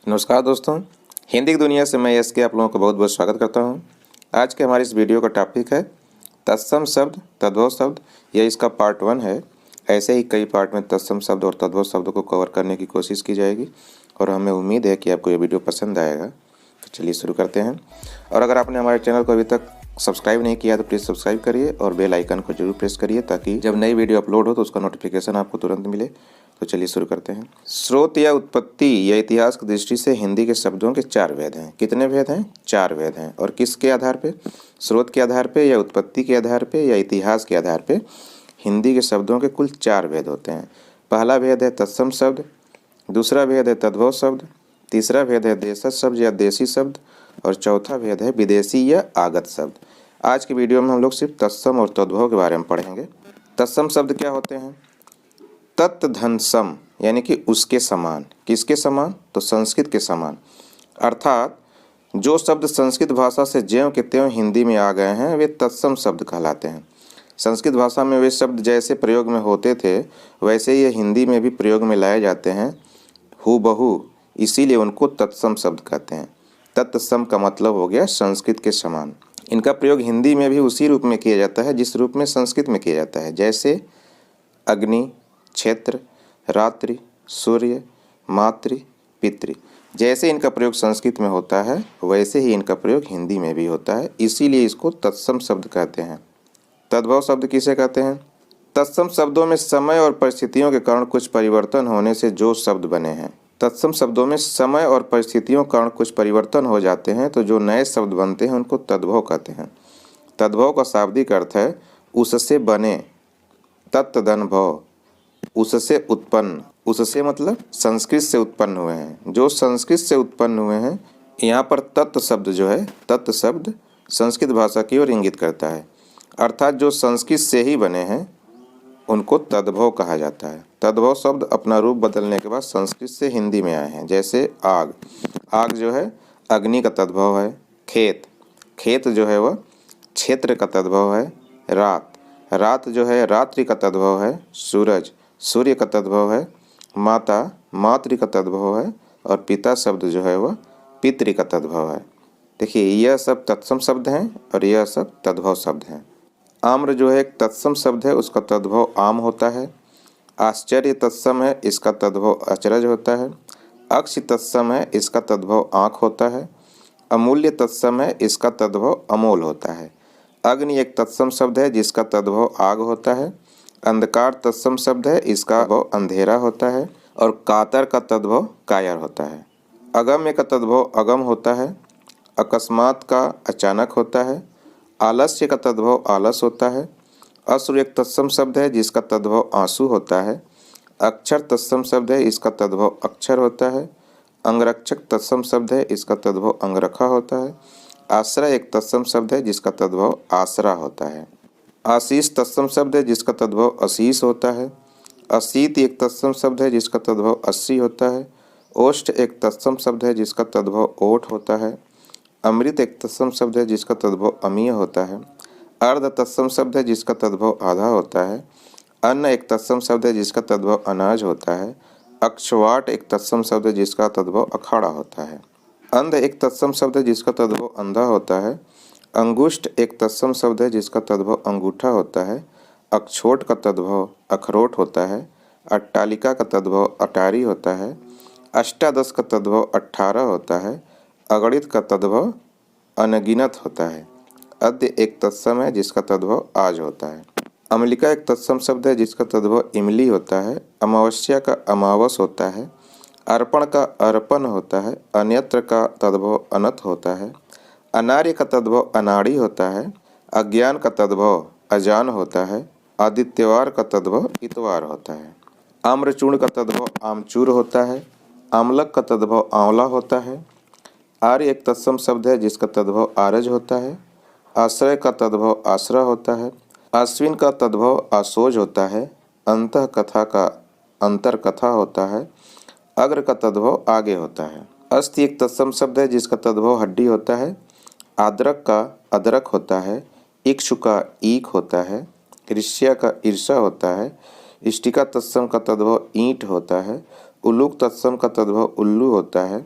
नमस्कार दोस्तों, हिंदी की दुनिया से मैं यस के आप लोगों का बहुत बहुत स्वागत करता हूं। आज के हमारे इस वीडियो का टॉपिक है तत्सम शब्द, तद्भव शब्द। यह इसका पार्ट 1 है। ऐसे ही कई पार्ट में तत्सम शब्द और तद्भव शब्दों को कवर करने की कोशिश की जाएगी और हमें उम्मीद है कि आपको ये वीडियो पसंद आएगा। तो चलिए शुरू करते हैं। और अगर आपने हमारे चैनल को अभी तक सब्सक्राइब नहीं किया तो प्लीज़ सब्सक्राइब करिए और बेल आइकन को जरूर प्रेस करिए ताकि जब नई वीडियो अपलोड हो तो उसका नोटिफिकेशन आपको तुरंत मिले। तो चलिए शुरू करते हैं। स्रोत या उत्पत्ति या इतिहास की दृष्टि से हिंदी के शब्दों के 4 भेद हैं। कितने भेद हैं? 4 भेद हैं। और किसके आधार पे? स्रोत के आधार पे या उत्पत्ति के आधार पे या इतिहास के आधार पे हिंदी के शब्दों के कुल 4 भेद होते हैं। पहला भेद है तत्सम शब्द, दूसरा भेद है तद्भव शब्द, तीसरा भेद है देशज शब्द या देशी शब्द और चौथा भेद है विदेशी या आगत शब्द। आज की वीडियो में हम लोग सिर्फ तत्सम और तद्भव के बारे में पढ़ेंगे। तत्सम शब्द क्या होते हैं? तत् धन सम यानी कि उसके समान। किसके समान? तो संस्कृत के समान। अर्थात जो शब्द संस्कृत भाषा से ज्यों के त्यों हिंदी में आ गए हैं वे तत्सम शब्द कहलाते हैं। संस्कृत भाषा में वे शब्द जैसे प्रयोग में होते थे वैसे ही ये हिंदी में भी प्रयोग में लाए जाते हैं हूबहू, इसीलिए उनको तत्सम शब्द कहते हैं। तत्सम का मतलब हो गया संस्कृत के समान। इनका प्रयोग हिंदी में भी उसी रूप में किया जाता है जिस रूप में संस्कृत में किया जाता है, जैसे अग्नि, क्षेत्र, रात्रि, सूर्य, मातृ, पितृ। जैसे इनका प्रयोग संस्कृत में होता है वैसे ही इनका प्रयोग हिंदी में भी होता है, इसीलिए इसको तत्सम शब्द कहते हैं। तद्भव शब्द किसे कहते हैं? तत्सम शब्दों में समय और परिस्थितियों के कारण कुछ परिवर्तन होने से जो शब्द बने हैं। तत्सम शब्दों में समय और परिस्थितियों के कारण कुछ परिवर्तन हो जाते हैं तो जो नए शब्द बनते हैं उनको तद्भव कहते हैं। तद्भव का शाब्दिक अर्थ है उससे बने, तत्तदनुभव, उससे उत्पन्न। उससे मतलब संस्कृत से उत्पन्न हुए हैं, जो संस्कृत से उत्पन्न हुए हैं। यहाँ पर तत्त शब्द जो है, तत्त शब्द संस्कृत भाषा की ओर इंगित करता है, अर्थात जो संस्कृत से ही बने हैं उनको तद्भव कहा जाता है। तद्भव शब्द अपना रूप बदलने के बाद संस्कृत से हिंदी में आए हैं, जैसे आग। आग जो है अग्नि का तद्भव है। खेत, खेत जो है वह क्षेत्र का तद्भव है। रात, रात जो है रात्रि का तद्भव है। सूरज, सूर्य का तद्भव है। माता, मातृ का तद्भव है। और पिता शब्द जो है वह पितृ का तद्भव है। देखिए यह सब तत्सम शब्द हैं और यह सब तद्भव शब्द हैं। आम्र जो है एक तत्सम शब्द है, उसका तद्भव आम होता है। आश्चर्य तत्सम है, इसका तद्भव अचरज होता है। अक्ष तत्सम है, इसका तद्भव आँख होता है। अमूल्य तत्सम है, इसका तद्भव अमोल होता है। अग्नि एक तत्सम शब्द है जिसका तद्भव आग होता है। अंधकार तत्सम शब्द है, इसका तद्भव अंधेरा होता है। और कातर का तद्भव कायर होता है। अगम्य का तद्भव अगम होता है। अकस्मात का अचानक होता है। आलस्य का तद्भव आलस होता है। अश्रु एक तत्सम शब्द है जिसका तद्भव आंसू होता है। अक्षर तत्सम शब्द है, इसका तद्भव अक्षर होता है। अंगरक्षक तत्सम शब्द है, इसका तद्भव अंगरखा होता है। आश्रय एक तत्सम शब्द है जिसका तद्भव आसरा होता है। आशीष तत्सम शब्द है जिसका तद्भव आशीष होता है। अशीत एक तत्सम शब्द है जिसका तद्भव अस्सी होता है। ओष्ठ एक तत्सम शब्द है जिसका तद्भव ओठ होता है। अमृत एक तत्सम शब्द है जिसका तद्भव अमीय होता है। अर्ध तत्सम शब्द है जिसका तद्भव आधा होता है। अन्न एक तत्सम शब्द है जिसका तद्भव अनाज होता है। अक्षवाट एक तत्सम शब्द है जिसका तद्भव अखाड़ा होता है। अंध एक तत्सम शब्द है जिसका तद्भव अंधा होता है। अंगुष्ठ एक तत्सम शब्द है जिसका तद्भव अंगूठा होता है। अक्षोट का तद्भव अखरोट होता है। अट्टालिका का तद्भव अटारी होता है। अष्टादश का तद्भव 18 होता है। अगणित का तद्भव अनगिनत होता है। अद्य एक तत्सम है जिसका तद्भव आज होता है। अमलिका एक तत्सम शब्द है जिसका तद्भव इमली होता है। अमावस्या का अमावस होता है। अर्पण का अर्पण होता है। अन्यत्र का तद्भव अनत होता है। अनार्य का तद्भव अनाड़ी होता है। अज्ञान का तद्भव अजान होता है। आदित्यवार का तद्भव इतवार होता है। आम्रचूर्ण का तद्भव आमचूर होता है। आमलक का तद्भव आंवला होता है। आर्य एक तत्सम शब्द है जिसका तद्भव आरज होता है। आश्रय का तद्भव आश्रय होता है। आश्विन का तद्भव आशोज होता है। अंतः कथा का अंतर कथा होता है। अग्र का तद्भव आगे होता है। अस्थि एक तत्सम शब्द है जिसका तद्भव हड्डी होता है। आद्रक का अदरक होता है। इक्षु का ईख होता है। ऋष्या का ईर्षा होता है। इष्टिका तत्सम का तद्भव ईंट होता है। उलूक तत्सम का तद्भव उल्लू होता है।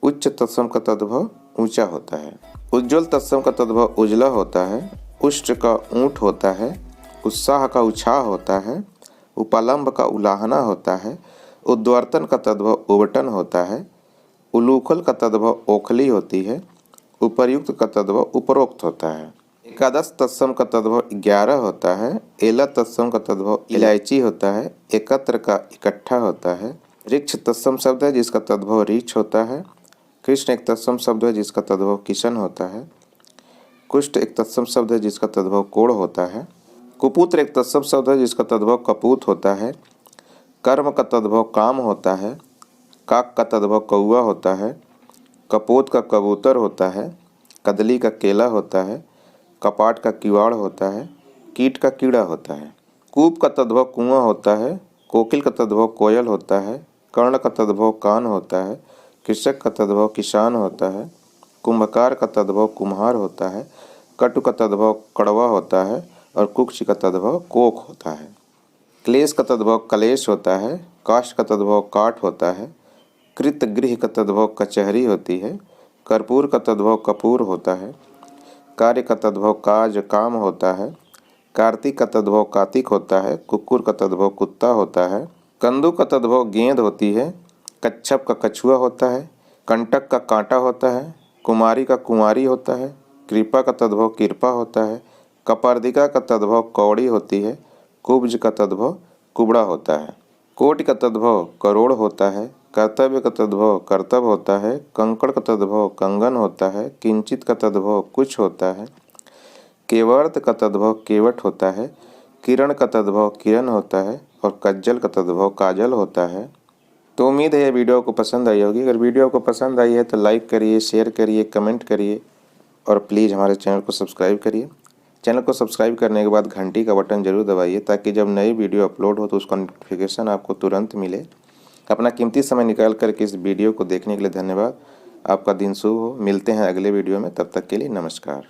उच्च तत्सम का तद्भव ऊंचा होता है। उज्ज्वल तत्सम का तद्भव उजला होता है। उष्ट का ऊंट होता है। उत्साह का उछाह होता है। उपालंब का उलाहना होता है। उद्वर्तन का तद्भव उबटन होता है। उलूखल का तद्भव ओखली होती है। उपर्युक्त का तद्भव उपरोक्त होता है। एकादश तत्सम का तद्भव 11 होता है। एला तत्सम का तद्भव इलायची होता है। एकत्र का इकट्ठा होता है। ऋक्ष तत्सम शब्द है जिसका तद्भव रीछ होता है। कृष्ण एक तत्सम शब्द है जिसका तद्भव किशन होता है। कुष्ठ एक तत्सम शब्द है जिसका तद्भव कोढ़ होता है। कुपुत्र एक तत्सम शब्द है जिसका तद्भव कपूत होता है। कर्म का तद्भव काम होता है। काक का तद्भव कौआ होता है। कपोत का कबूतर होता है। कदली का केला होता है। कपाट का किवाड़ होता है। कीट का कीड़ा होता है। कूप का तद्भव कुआं होता है। कोकिल का तद्भव कोयल होता है। कर्ण का तद्भव कान होता है। कृषक का तद्भव किसान होता है। कुंभकार का तद्भव कुम्हार होता है। कटु का तद्भव कड़वा होता है और कुक्ष का तद्भव कोक होता है। क्लेश का तद्भव कलेश होता है। काष्ठ का तद्भव काठ होता है। कृत गृह का तद्भव कचहरी होती है। कर्पूर का तद्भव कपूर होता है। कार्य का तद्भव काज काम होता है। कार्तिक का तद्भव कार्तिक होता है। कुक्कुर का तद्भव कुत्ता होता है। कंदू का तद्भव गेंद होती है। कच्छप का कछुआ होता है। कंटक का कांटा होता है। कुमारी का कुंवारी होता है। कृपा का तद्भव कृपा होता है। कपर्दिका का तद्भव कौड़ी होती है। कुब्ज का तद्भव कुबड़ा होता है। कोटि का तद्भव करोड़ होता है। कर्तव्य का तद्भव कर्तव्य होता है। कंकड़ का तद्भव कंगन होता है। किंचित का तद्भव कुछ होता है। केवर्त का तद्भव केवट होता है। किरण का तद्भव किरण होता है और कज्जल का तद्भव काजल होता है। तो उम्मीद है ये वीडियो को पसंद आई होगी। अगर वीडियो को पसंद आई है तो लाइक करिए, शेयर करिए, कमेंट करिए और प्लीज़ हमारे चैनल को सब्सक्राइब करिए। चैनल को सब्सक्राइब करने के बाद घंटी का बटन जरूर दबाइए ताकि जब नई वीडियो अपलोड हो तो उसका नोटिफिकेशन आपको तुरंत मिले। अपना कीमती समय निकाल करके इस वीडियो को देखने के लिए धन्यवाद। आपका दिन शुभ हो। मिलते हैं अगले वीडियो में, तब तक के लिए नमस्कार।